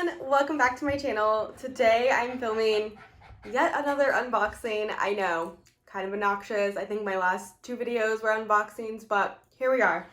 everyone, welcome back to my channel. Today I'm filming yet another unboxing. I know, kind of obnoxious. I think my last two videos were unboxings, but here we are.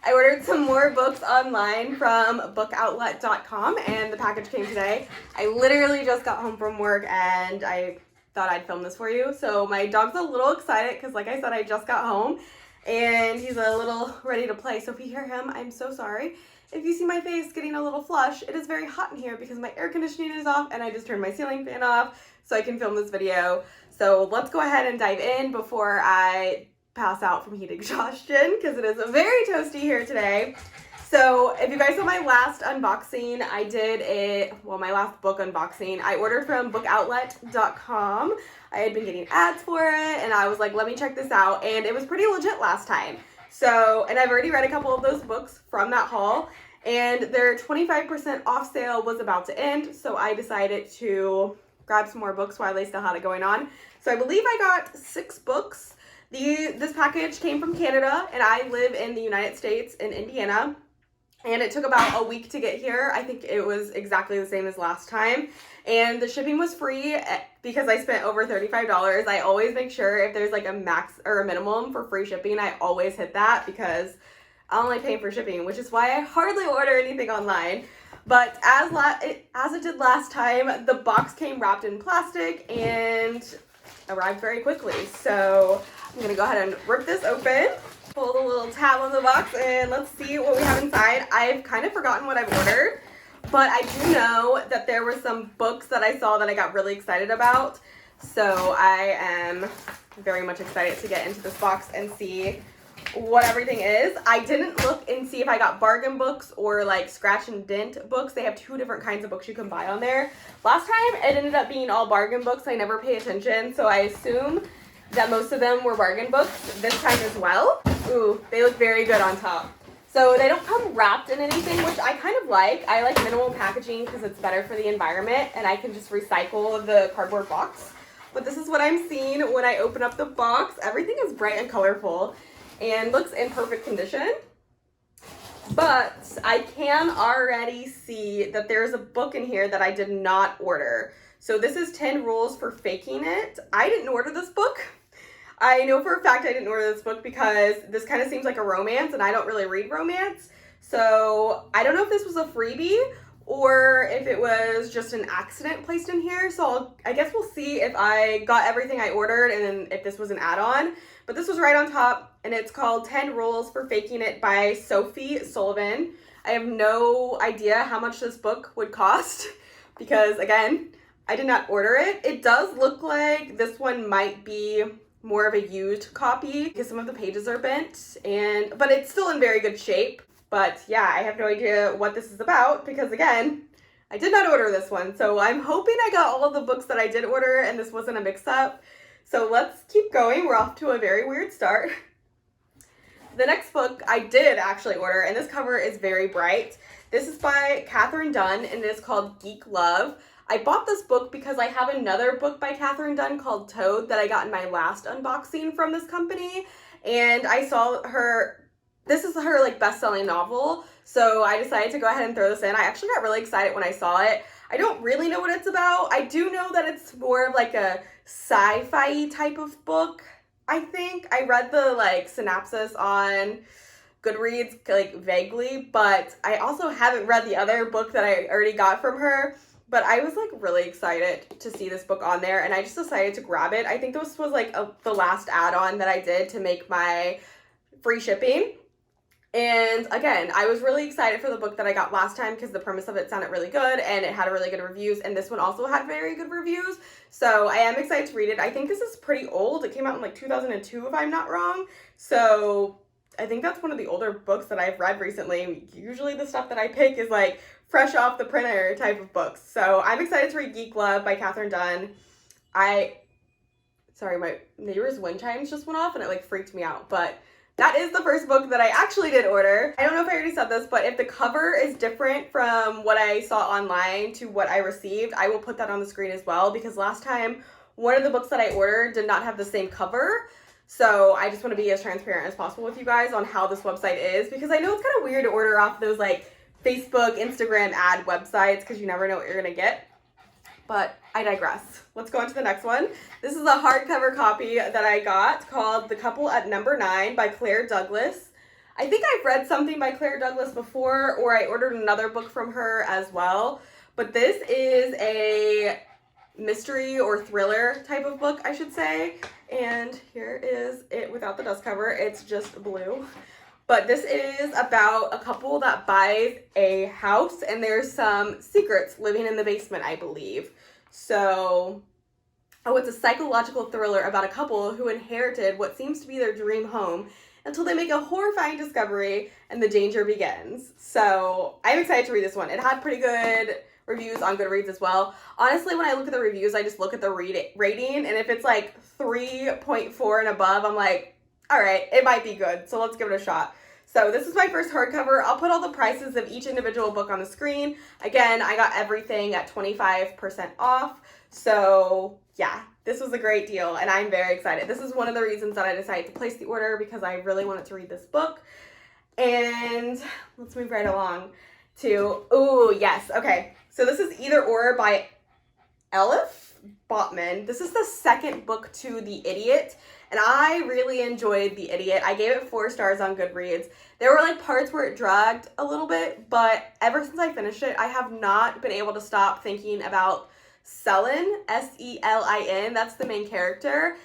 I ordered some more books online from bookoutlet.com and the package came today. I literally just got home from work and I thought I'd film this for you. So my dog's a little excited because like I said, I just got home and he's a little ready to play. So if you hear him, I'm so sorry. If you see my face getting a little flush, it is very hot in here because my air conditioning is off and I just turned my ceiling fan off so I can film this video. So let's go ahead and dive in before I pass out from heat exhaustion because it is very toasty here today. So if you guys saw my last unboxing, my last book unboxing, I ordered from bookoutlet.com. I had been getting ads for it and I was like, let me check this out, and it was pretty legit last time. So, and I've already read a couple of those books from that haul, and their 25% off sale was about to end, so I decided to grab some more books while they still had it going on. So I believe I got 6 books. This package came from Canada, and I live in the United States in Indiana, and it took about a week to get here. I think it was exactly the same as last time, and the shipping was free because I spent over $35. I always make sure if there's like a max or a minimum for free shipping, I always hit that because I only pay for shipping, which is why I hardly order anything online. But as it did last time, the box came wrapped in plastic and arrived very quickly. So I'm gonna go ahead and rip this open, pull the little tab on the box, and let's see what we have inside. I've kind of forgotten what I've ordered, but I do know that there were some books that I saw that I got really excited about. So I am very much excited to get into this box and see what everything is. I didn't look and see if I got bargain books or like scratch and dent books. They have 2 different kinds of books you can buy on there. Last time it ended up being all bargain books. I never pay attention, so I assume that most of them were bargain books this time as well. Ooh, they look very good on top. So they don't come wrapped in anything, which I kind of like. I like minimal packaging because it's better for the environment and I can just recycle the cardboard box. But this is what I'm seeing when I open up the box. Everything is bright and colorful and looks in perfect condition. But I can already see that there's a book in here that I did not order. So this is 10 Rules for Faking It. I didn't order this book. I know for a fact I didn't order this book because this kind of seems like a romance and I don't really read romance. So I don't know if this was a freebie or if it was just an accident placed in here. So I guess we'll see if I got everything I ordered and then if this was an add-on. But this was right on top and it's called 10 Rules for Faking It by Sophie Sullivan. I have no idea how much this book would cost because again, I did not order it. It does look like this one might be more of a used copy because some of the pages are bent, but it's still in very good shape. But yeah, I have no idea what this is about because again, I did not order this one. So I'm hoping I got all of the books that I did order and this wasn't a mix-up. So let's keep going. We're off to a very weird start. The next book I did actually order, and this cover is very bright. This is by Katherine Dunn and it is called Geek Love. I bought this book because I have another book by Katherine Dunn called Toad that I got in my last unboxing from this company, and I saw this is her like best-selling novel, so I decided to go ahead and throw this in. I actually got really excited when I saw it. I don't really know what it's about. I do know that it's more of like a sci-fi type of book, I think. I read the like synopsis on Goodreads like vaguely, but I also haven't read the other book that I already got from her. But I was like really excited to see this book on there and I just decided to grab it. I think this was like the last add-on that I did to make my free shipping. And again, I was really excited for the book that I got last time because the premise of it sounded really good and it had really good reviews, and this one also had very good reviews. So I am excited to read it. I think this is pretty old. It came out in like 2002 if I'm not wrong. So I think that's one of the older books that I've read recently. Usually the stuff that I pick is like fresh off the printer type of books. So I'm excited to read Geek Love by Katherine Dunn. Sorry, my neighbor's wind chimes just went off and it like freaked me out. But that is the first book that I actually did order. I don't know if I already said this, but if the cover is different from what I saw online to what I received, I will put that on the screen as well because last time one of the books that I ordered did not have the same cover. So I just want to be as transparent as possible with you guys on how this website is because I know it's kind of weird to order off those like Facebook, Instagram ad websites because you never know what you're going to get. But I digress. Let's go on to the next one. This is a hardcover copy that I got called The Couple at Number 9 by Claire Douglas. I think I've read something by Claire Douglas before, or I ordered another book from her as well. But this is a mystery or thriller type of book, I should say. And here is it without the dust cover. It's just blue. But this is about a couple that buys a house and there's some secrets living in the basement, I believe. So, it's a psychological thriller about a couple who inherited what seems to be their dream home until they make a horrifying discovery and the danger begins. So, I'm excited to read this one. It had pretty good reviews on Goodreads as well. Honestly, when I look at the reviews, I just look at the rating, and if it's like 3.4 and above, I'm like, all right, it might be good, so let's give it a shot. So this is my first hardcover. I'll put all the prices of each individual book on the screen. Again, I got everything at 25% off. So yeah, this was a great deal, and I'm very excited. This is one of the reasons that I decided to place the order, because I really wanted to read this book. And let's move right along to, oh yes, okay. So this is Either Or by Elif Botman. This is the second book to The Idiot, and I really enjoyed The Idiot. I gave it 4 stars on Goodreads. There were like parts where it dragged a little bit, but ever since I finished it, I have not been able to stop thinking about Selin, S-E-L-I-N. That's the main character.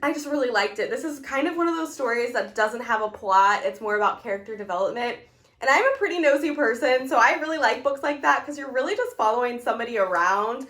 I just really liked it. This is kind of one of those stories that doesn't have a plot. It's more about character development. And I'm a pretty nosy person, so I really like books like that because you're really just following somebody around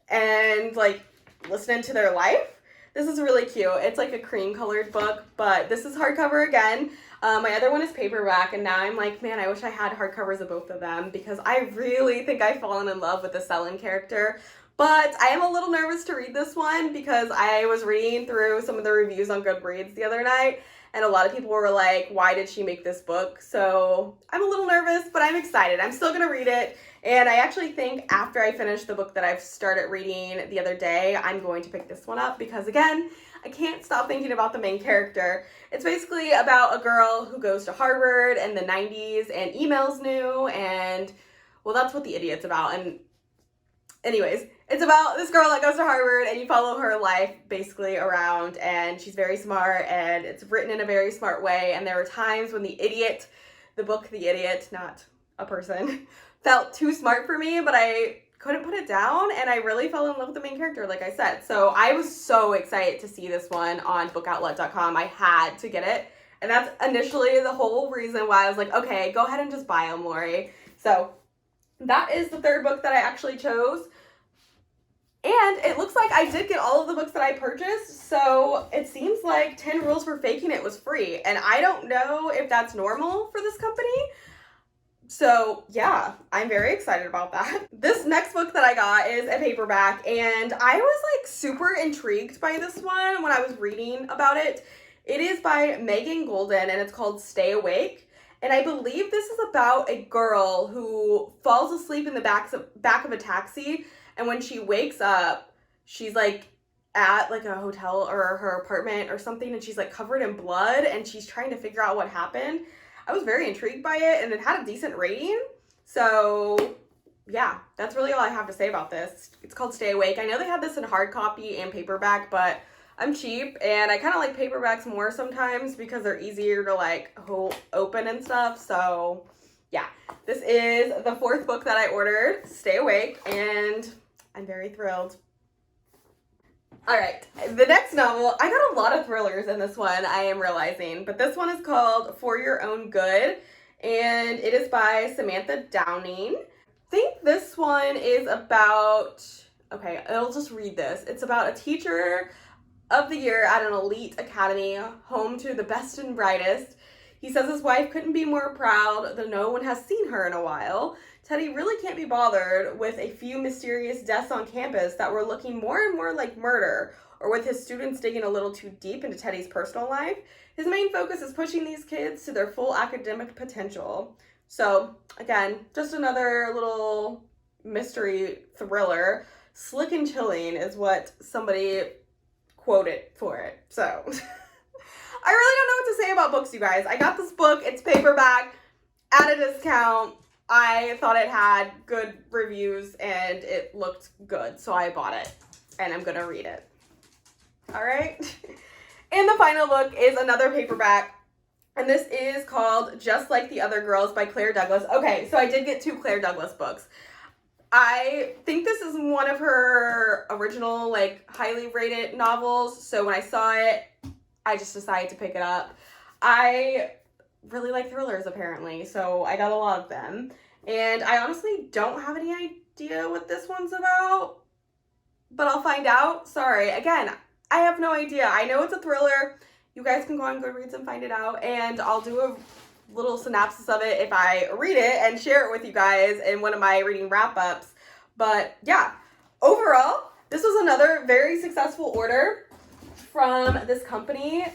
and like listening to their life. This is really cute. It's like a cream colored book, but this is hardcover again. My other one is paperback, and now I'm like, man, I wish I had hardcovers of both of them because I really think I've fallen in love with the Selin character. But I am a little nervous to read this one because I was reading through some of the reviews on Goodreads the other night, and a lot of people were like, why did she make this book? So I'm a little nervous, but I'm excited. I'm still going to read it. And I actually think after I finish the book that I've started reading the other day, I'm going to pick this one up because, again, I can't stop thinking about the main character. It's basically about a girl who goes to Harvard in the 90s and emails new, and, well, that's what The Idiot's about. And anyways, it's about this girl that goes to Harvard, and you follow her life basically around, and she's very smart, and it's written in a very smart way. And there were times when the idiot, the book The Idiot, not a person, felt too smart for me, but I couldn't put it down, and I really fell in love with the main character, like I said. So I was so excited to see this one on bookoutlet.com. I had to get it, and that's initially the whole reason why I was like, okay, go ahead and just buy them, Lori. So that is the third book that I actually chose. And it looks like I did get all of the books that I purchased, so it seems like 10 Rules for Faking It was free. And I don't know if that's normal for this company. So yeah, I'm very excited about that. This next book that I got is a paperback, and I was like super intrigued by this one when I was reading about it. It is by Megan Golden, and it's called Stay Awake. And I believe this is about a girl who falls asleep in the back of a taxi. And when she wakes up, she's like at like a hotel or her apartment or something, and she's like covered in blood, and she's trying to figure out what happened. I was very intrigued by it, and it had a decent rating. So yeah, that's really all I have to say about this. It's called Stay Awake. I know they have this in hard copy and paperback, but I'm cheap, and I kind of like paperbacks more sometimes because they're easier to like hold open and stuff. So yeah, this is the 4th book that I ordered, Stay Awake, and I'm very thrilled. All right, the next novel, I got a lot of thrillers in this one, I am realizing, but this one is called For Your Own Good, and it is by Samantha Downing. I think this one is about, okay, I'll just read this. It's about a teacher of the year at an elite academy, home to the best and brightest. He says his wife couldn't be more proud, though no one has seen her in a while. Teddy really can't be bothered with a few mysterious deaths on campus that were looking more and more like murder, or with his students digging a little too deep into Teddy's personal life. His main focus is pushing these kids to their full academic potential. So, again, just another little mystery thriller. Slick and chilling is what somebody quoted for it. So, I really don't know what to say about books, you guys. I got this book. It's paperback at a discount. I thought it had good reviews and it looked good, so I bought it and I'm gonna read it. All right. And the final book is another paperback, and this is called Just Like the Other Girls by Claire Douglas. Okay, so I did get 2 Claire Douglas books. I think this is one of her original, like, highly rated novels, so when I saw it, I just decided to pick it up. I really like thrillers, apparently, so I got a lot of them. And I honestly don't have any idea what this one's about, but I'll find out. Sorry, again, I have no idea. I know it's a thriller. You guys can go on Goodreads and find it out, and I'll do a little synopsis of it if I read it and share it with you guys in one of my reading wrap-ups. But yeah, overall, this was another very successful order from this company,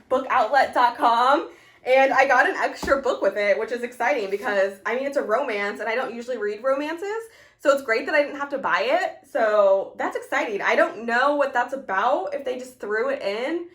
bookoutlet.com, and I got an extra book with it, which is exciting because, I mean, it's a romance, and I don't usually read romances, so it's great that I didn't have to buy it, so that's exciting. I don't know what that's about, if they just threw it in.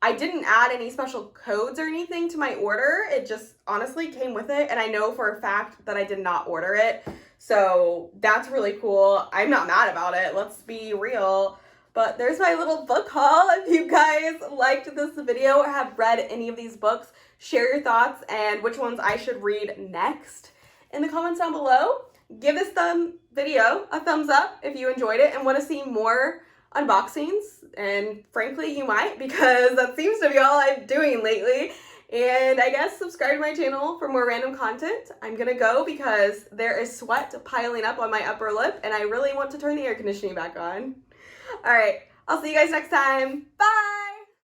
I didn't add any special codes or anything to my order. It just honestly came with it, and I know for a fact that I did not order it. So that's really cool. I'm not mad about it. Let's be real. But there's my little book haul. If you guys liked this video or have read any of these books, share your thoughts and which ones I should read next in the comments down below. Give this video a thumbs up if you enjoyed it and want to see more unboxings, and frankly you might, because that seems to be all I'm doing lately. And I guess subscribe to my channel for more random content. I'm gonna go because there is sweat piling up on my upper lip and I really want to turn the air conditioning back on. All right, I'll see you guys next time. Bye.